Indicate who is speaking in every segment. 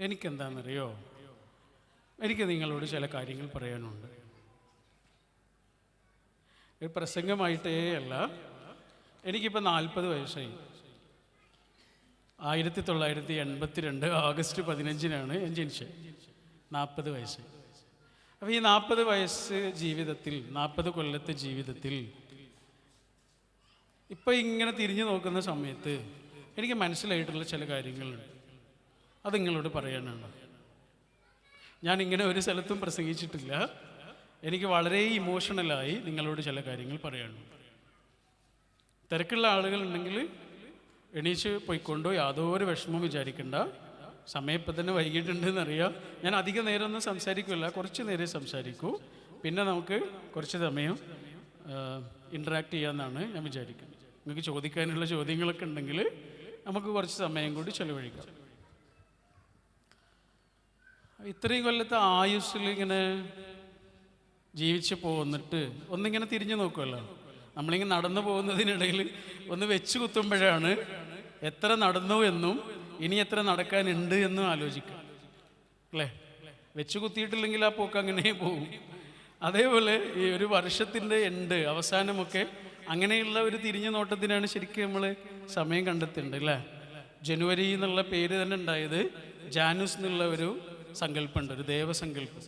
Speaker 1: എനിക്കെന്താണെന്നറിയോ, എനിക്ക് നിങ്ങളോട് ചില കാര്യങ്ങൾ പറയാനുണ്ട്. ഒരു പ്രസംഗമായിട്ടേ അല്ല. എനിക്കിപ്പോൾ 40 വയസ്സായി. 1982 ആഗസ്റ്റ് 15-നാണ് ഞാൻ ജനിച്ചത്. 40 വയസ്സായി. അപ്പോൾ ഈ 40 വയസ്സ് ജീവിതത്തിൽ, 40 കൊല്ലത്തെ ജീവിതത്തിൽ ഇപ്പം ഇങ്ങനെ തിരിഞ്ഞു നോക്കുന്ന സമയത്ത് എനിക്ക് മനസ്സിലായിട്ടുള്ള ചില കാര്യങ്ങളുണ്ട്. അത് നിങ്ങളോട് പറയാനാണ്. ഞാനിങ്ങനെ ഒരു സ്ഥലത്തും പ്രസംഗിച്ചിട്ടില്ല. എനിക്ക് വളരെ ഇമോഷണലായി നിങ്ങളോട് ചില കാര്യങ്ങൾ പറയാനുണ്ട്. തിരക്കുള്ള ആളുകളുണ്ടെങ്കിൽ എണീച്ച് പോയിക്കൊണ്ടോ, യാതൊരു വിഷമവും വിചാരിക്കണ്ട. സമയം ഇപ്പം തന്നെ വൈകിട്ടുണ്ടെന്നറിയാം. ഞാൻ അധിക നേരമൊന്നും സംസാരിക്കില്ല, കുറച്ച് നേരം സംസാരിക്കൂ. പിന്നെ നമുക്ക് കുറച്ച് സമയം ഇൻട്രാക്ട് ചെയ്യാമെന്നാണ് ഞാൻ വിചാരിക്കുന്നത്. നിങ്ങൾക്ക് ചോദിക്കാനുള്ള ചോദ്യങ്ങളൊക്കെ ഉണ്ടെങ്കിൽ നമുക്ക് കുറച്ച് സമയം കൂടി ചെലവഴിക്കാം. ഇത്രയും കൊല്ലത്തെ ആയുസ്സിൽ ഇങ്ങനെ ജീവിച്ച് പോന്നിട്ട് ഒന്നിങ്ങനെ തിരിഞ്ഞു നോക്കുമല്ലോ. നമ്മളിങ്ങനെ നടന്നു പോകുന്നതിനിടയിൽ ഒന്ന് വെച്ച് കുത്തുമ്പോഴാണ് എത്ര നടന്നു എന്നും ഇനി എത്ര നടക്കാനുണ്ട് എന്നും ആലോചിക്കാം, അല്ലേ? വെച്ച് കുത്തിയിട്ടില്ലെങ്കിൽ ആ പോക്ക് അങ്ങനെ പോകും. അതേപോലെ ഈ ഒരു വർഷത്തിൻ്റെ എൻഡ്, അവസാനമൊക്കെ അങ്ങനെയുള്ള ഒരു തിരിഞ്ഞു നോട്ടത്തിനാണ് ശരിക്കും നമ്മൾ സമയം കണ്ടെത്തേണ്ടത്, അല്ലേ? ജനുവരി എന്നുള്ള പേര് തന്നെ ഉണ്ടായത് ജാനുസ് എന്നുള്ള ഒരു സങ്കല്പമുണ്ട്, ഒരു ദേവസങ്കല്പം.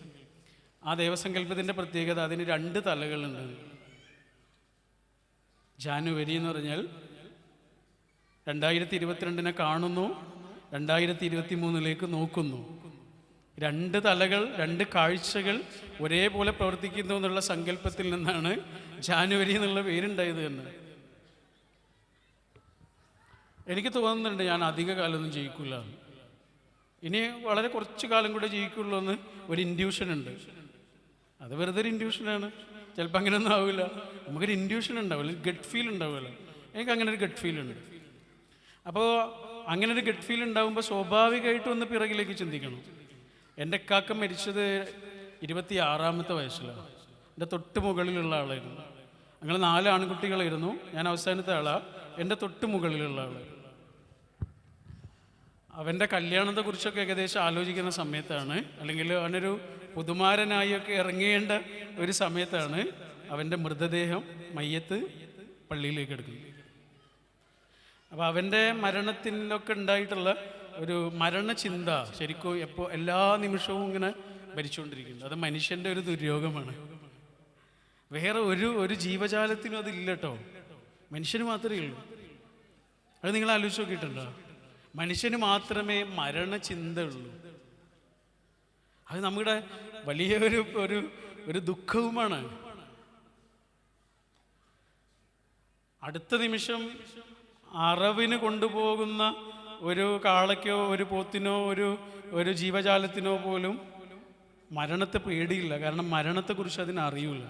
Speaker 1: ആ ദേവസങ്കല്പത്തിൻ്റെ പ്രത്യേകത, അതിന് 2 തലകളുണ്ട്. ജാനുവരി എന്ന് പറഞ്ഞാൽ 2022 കാണുന്നു, 2023 നോക്കുന്നു. 2 തലകൾ, 2 കാഴ്ചകൾ ഒരേപോലെ പ്രവർത്തിക്കുന്നു എന്നുള്ള സങ്കല്പത്തിൽ നിന്നാണ് ജാനുവരി എന്നുള്ള പേരുണ്ടായത് തന്നെ. എനിക്ക് തോന്നുന്നുണ്ട് ഞാൻ അധിക കാലമൊന്നും ജീവിക്കില്ല, ഇനി വളരെ കുറച്ച് കാലം കൂടെ ജീവിക്കുള്ളൂ എന്ന് ഒരു ഇൻഡ്യൂഷൻ ഉണ്ട്. അത് വെറുതെ ഒരു ഇൻഡ്യൂഷനാണ്. ചിലപ്പോൾ അങ്ങനെയൊന്നും ആവില്ല. നമുക്കൊരു ഇൻഡ്യൂഷൻ ഉണ്ടാവില്ല, ഗട്ട് ഫീൽ ഉണ്ടാവില്ല. എനിക്ക് അങ്ങനെ ഒരു ഗട്ട് ഫീൽ ഉണ്ട്. അപ്പോൾ അങ്ങനെ ഒരു ഗട്ട് ഫീൽ ഉണ്ടാകുമ്പോൾ സ്വാഭാവികമായിട്ടും ഒന്ന് പിറകിലേക്ക് ചിന്തിക്കണം. എൻ്റെ കാക്ക മരിച്ചത് 26-ാമത്തെ വയസ്സിലാണ്. എൻ്റെ തൊട്ട് മുകളിലുള്ള ആളായിരുന്നു. ഞങ്ങൾ 4 ആൺകുട്ടികളായിരുന്നു. ഞാൻ അവസാനത്തെ ആളാണ്. എൻ്റെ തൊട്ട് മുകളിലുള്ള ആളായിരുന്നു. അവൻ്റെ കല്യാണത്തെക്കുറിച്ചൊക്കെ ഏകദേശം ആലോചിക്കുന്ന സമയത്താണ്, അല്ലെങ്കിൽ അവനൊരു പുതുമാരനായൊക്കെ ഇറങ്ങേണ്ട ഒരു സമയത്താണ് അവൻ്റെ മൃതദേഹം, മയ്യത്ത് പള്ളിയിലേക്ക് എടുക്കുന്നത്. അപ്പോൾ അവൻ്റെ മരണത്തിനൊക്കെ ഉണ്ടായിട്ടുള്ള ഒരു മരണചിന്ത ശരിക്കും എല്ലാ നിമിഷവും ഇങ്ങനെ ഭരിച്ചുകൊണ്ടിരിക്കുന്നത്. അത് മനുഷ്യൻ്റെ ഒരു ദുര്യോഗമാണ്. വേറെ ഒരു ജീവജാലത്തിനും അതില്ല കേട്ടോ, മനുഷ്യന് മാത്രമേ ഉള്ളൂ. അത് നിങ്ങൾ ആലോചിച്ച് നോക്കിയിട്ടുണ്ടോ? മനുഷ്യന് മാത്രമേ മരണചിന്ത ഉള്ളൂ. അത് നമ്മുടെ വലിയ ഒരു ദുഃഖവുമാണ്. അടുത്ത നിമിഷം അറവിന് കൊണ്ടുപോകുന്ന ഒരു കാളയ്ക്കോ ഒരു പോത്തിനോ ഒരു ജീവജാലത്തിനോ പോലും മരണത്തെ പേടിയില്ല. കാരണം മരണത്തെക്കുറിച്ച് അതിന് അറിയില്ല.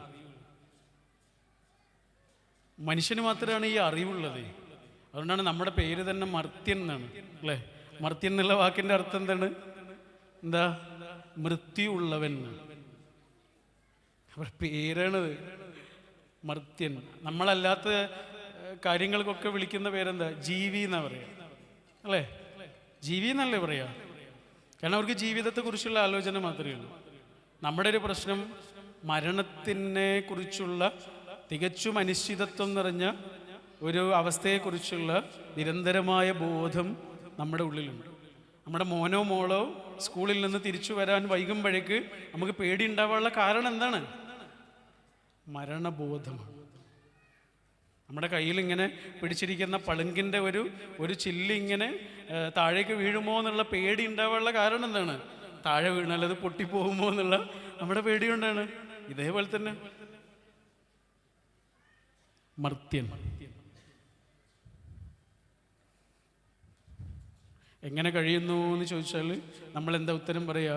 Speaker 1: മനുഷ്യന് മാത്രമാണ് ഈ അറിവുള്ളത്. അതുകൊണ്ടാണ് നമ്മുടെ പേര് തന്നെ മർത്യൻ എന്നാണ്, അല്ലേ? മർത്യൻ എന്നുള്ള വാക്കിൻ്റെ അർത്ഥം എന്താണ്? എന്താ? മൃത്യു ഉള്ളവൻ. അവരുടെ പേരാണത്, മർത്യൻ. നമ്മളല്ലാത്ത കാര്യങ്ങൾക്കൊക്കെ വിളിക്കുന്ന പേരെന്താ? ജീവി എന്നാ പറയാ, അല്ലേ? ജീവി എന്നല്ലേ പറയാ. കാരണം അവർക്ക് ജീവിതത്തെക്കുറിച്ചുള്ള ആലോചന മാത്രമേ ഉള്ളൂ. നമ്മുടെ ഒരു പ്രശ്നം മരണത്തിനെ കുറിച്ചുള്ള തികച്ചും അനിശ്ചിതത്വം നിറഞ്ഞ ഒരു അവസ്ഥയെക്കുറിച്ചുള്ള നിരന്തരമായ ബോധം നമ്മുടെ ഉള്ളിലുണ്ട്. നമ്മുടെ മോനോ മോളോ സ്കൂളിൽ നിന്ന് തിരിച്ചു വരാൻ വൈകുമ്പോഴേക്ക് നമുക്ക് പേടി ഉണ്ടാവാനുള്ള കാരണം എന്താണ്? മരണബോധമാണ്. നമ്മുടെ കയ്യിൽ ഇങ്ങനെ പിടിച്ചിരിക്കുന്ന പളുങ്കിൻ്റെ ഒരു ചില്ല് ഇങ്ങനെ താഴേക്ക് വീഴുമോ എന്നുള്ള പേടി ഉണ്ടാവാനുള്ള കാരണം എന്താണ്? താഴെ വീണാൽ അത് പൊട്ടിപ്പോകുമോ എന്നുള്ള നമ്മുടെ പേടി കൊണ്ടാണ്. ഇതേപോലെ തന്നെ മർത്യൻ. എങ്ങനെ കഴിയുന്നു എന്ന് ചോദിച്ചാൽ നമ്മൾ എന്താ ഉത്തരം പറയാ?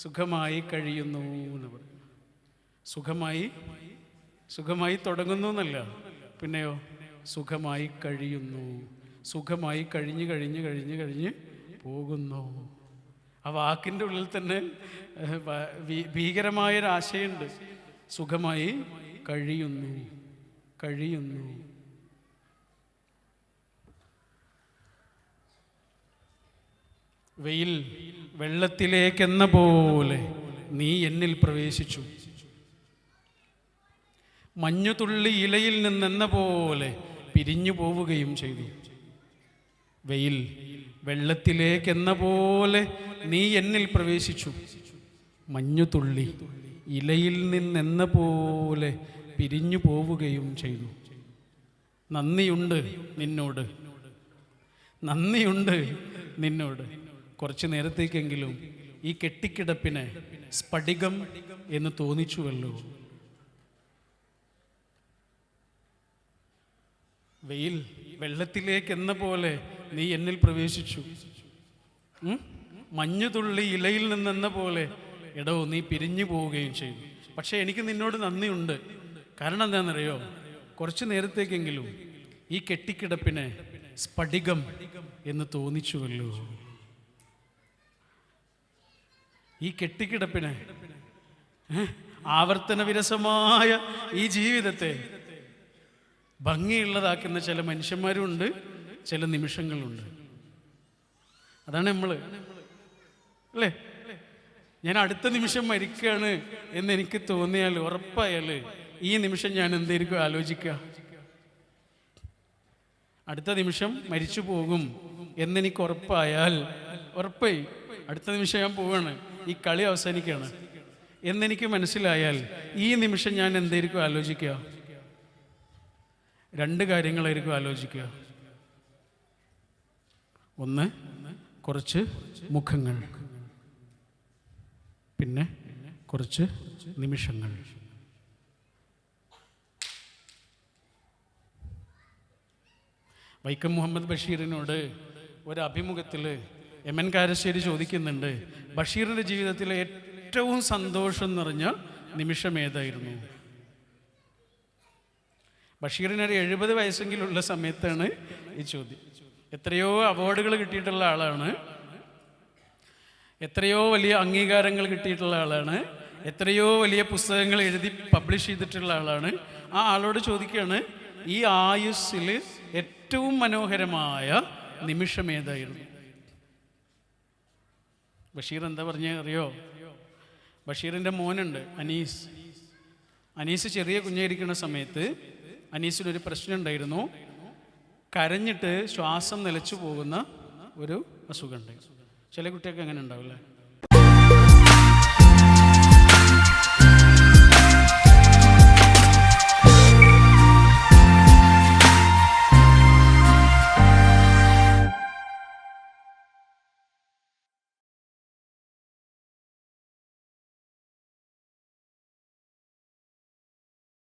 Speaker 1: സുഖമായി കഴിയുന്നു എന്ന് പറയും. സുഖമായി തുടങ്ങുന്നു എന്നല്ല, പിന്നെയോ സുഖമായി കഴിയുന്നു. സുഖമായി കഴിഞ്ഞ് പോകുന്നു. ആ വാക്കിൻ്റെ ഉള്ളിൽ തന്നെ ഭീകരമായൊരാശയുണ്ട്. സുഖമായി കഴിയുന്നു. വെയിൽ വെള്ളത്തിലേക്കെന്ന പോലെ നീ എന്നിൽ പ്രവേശിച്ചു. മഞ്ഞുതുള്ളി ഇലയിൽ നിന്നെന്ന പോലെ പിരിഞ്ഞു പോവുകയും ചെയ്തു. വെയിൽ വെള്ളത്തിലേക്കെന്ന പോലെ നീ എന്നിൽ പ്രവേശിച്ചു. മഞ്ഞുതുള്ളി ഇലയിൽ നിന്നെന്ന പോലെ പിരിഞ്ഞു പോവുകയും ചെയ്തു. നന്ദിയുണ്ട് നിന്നോട്, നന്ദിയുണ്ട് നിന്നോട്. കുറച്ചു നേരത്തേക്കെങ്കിലും ഈ കെട്ടിക്കിടപ്പിനെ സ്ഫടികം എന്ന് തോന്നിച്ചുവല്ലോ. വെയിൽ വെള്ളത്തിലേക്കെന്ന പോലെ നീ എന്നിൽ പ്രവേശിച്ചു. മഞ്ഞുതുള്ളി ഇലയിൽ നിന്നെന്ന പോലെ എടോ നീ പിരിഞ്ഞു പോവുകയും ചെയ്തു. പക്ഷേ എനിക്ക് നിന്നോട് നന്ദിയുണ്ട്. കാരണം എന്താണെന്നറിയോ? കുറച്ചു നേരത്തേക്കെങ്കിലും ഈ കെട്ടിക്കിടപ്പിനെ സ്ഫടികം എന്ന് തോന്നിച്ചുവല്ലോ. ഈ കെട്ടിക്കിടപ്പിനെ, ആവർത്തന വിരസമായ ഈ ജീവിതത്തെ ഭംഗിയുള്ളതാക്കുന്ന ചില മനുഷ്യന്മാരുണ്ട്, ചില നിമിഷങ്ങളുണ്ട്. അതാണ് നമ്മൾ അല്ലേ? ഞാൻ അടുത്ത നിമിഷം മരിക്കുകയാണ് എന്നെനിക്ക് തോന്നിയാൽ, ഉറപ്പായാൽ ഈ നിമിഷം ഞാൻ എന്തായിരിക്കും ആലോചിക്കുക? അടുത്ത നിമിഷം മരിച്ചു പോകും എന്നെനിക്ക് ഉറപ്പായാൽ, ഉറപ്പായി അടുത്ത നിമിഷം ഞാൻ പോവുകയാണ്, ഈ കളി അവസാനിക്കുകയാണ് എന്നെനിക്ക് മനസ്സിലായാൽ, ഈ നിമിഷം ഞാൻ എന്തായിരിക്കും ആലോചിക്കുക? രണ്ട് കാര്യങ്ങളായിരിക്കും ആലോചിക്കുക. ഒന്ന്, കുറച്ച് മുഖങ്ങൾ, പിന്നെ കുറച്ച് നിമിഷങ്ങൾ. വൈക്കം മുഹമ്മദ് ബഷീറിനോട് ഒരു അഭിമുഖത്തിൽ എം.എൻ. കാരശ്ശേരി ചോദിക്കുന്നുണ്ട്, ബഷീറിൻ്റെ ജീവിതത്തിലെ ഏറ്റവും സന്തോഷം നിറഞ്ഞ നിമിഷം ഏതായിരുന്നു? ബഷീറിനൊരു 70 വയസ്സെങ്കിലുള്ള സമയത്താണ് ഈ ചോദ്യം. എത്രയോ അവാർഡുകൾ കിട്ടിയിട്ടുള്ള ആളാണ്, എത്രയോ വലിയ അംഗീകാരങ്ങൾ കിട്ടിയിട്ടുള്ള ആളാണ്, എത്രയോ വലിയ പുസ്തകങ്ങൾ എഴുതി പബ്ലിഷ് ചെയ്തിട്ടുള്ള ആളാണ്. ആ ആളോട് ചോദിക്കുകയാണ്, ഈ ആയുസ്സിൽ ഏറ്റവും മനോഹരമായ നിമിഷം ഏതായിരുന്നു? ബഷീർ എന്താ പറഞ്ഞത് അറിയോ? ബഷീറിൻ്റെ മോനുണ്ട് അനീസ്. അനീസ് ചെറിയ കുഞ്ഞായിരിക്കുന്ന സമയത്ത് അനീസിനൊരു പ്രശ്നം ഉണ്ടായിരുന്നു. കരഞ്ഞിട്ട് ശ്വാസം നിലച്ചു പോകുന്ന ഒരു അസുഖമുണ്ട്. ചില കുട്ടികൾക്ക് അങ്ങനെ ഉണ്ടാവില്ലേ?